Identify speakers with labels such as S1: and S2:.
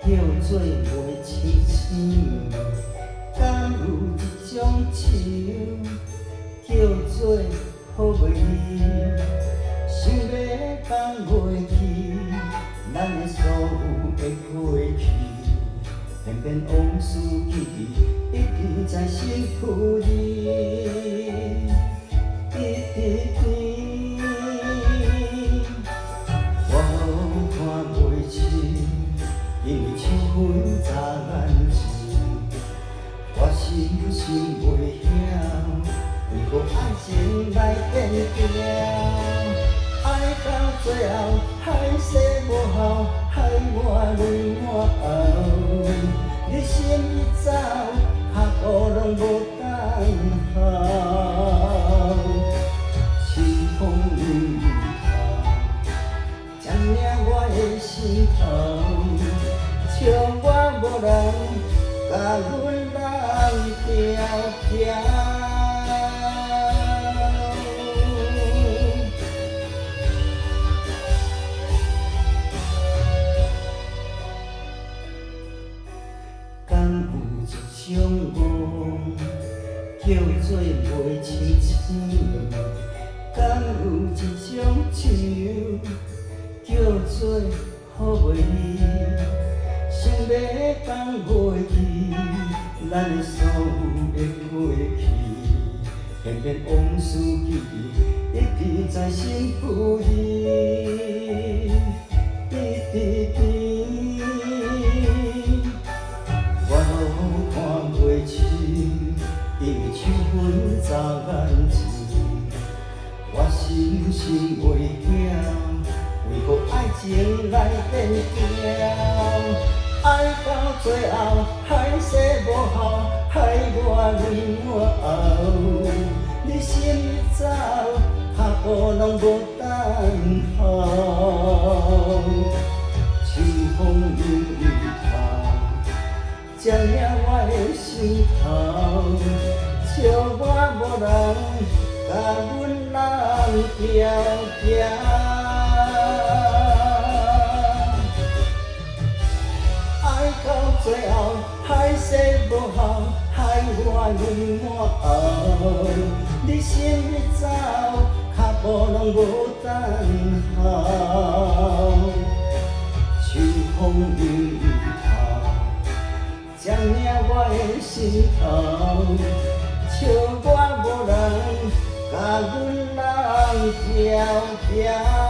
S1: 叫做袂青青，敢有一种树叫做好袂离？想要放袂去，咱的所有的过去，偏偏往事记忆，一直在心浮里，一直甜。我看袂清，因为秋分早眼前，我心心袂晓，为何爱情来变调？爱到最后，海誓无效，害我泪满喉。你心已走，脚步拢无等候。清风雨透，占领我的心头，笑我无人甲阮人调调。敢有一种梦，叫做袂青青？敢有一种树，叫做好袂离？想要放袂去，咱的所有的过去，偏偏往事记忆，一直在心浮里，一直甜。因为秋分早眼前，我心心袂晓，为何爱情来变调？爱到最后，海誓无效，害我泪满喉。你心已走，脚步拢无等候。秋风雨透，占领我的心头。笑我无人甲阮人调调，爱到最后海誓无效，害我泪满喉。你心已走，脚步拢无等候。秋风雨透，占领我的心头。笑我无人甲阮人调调。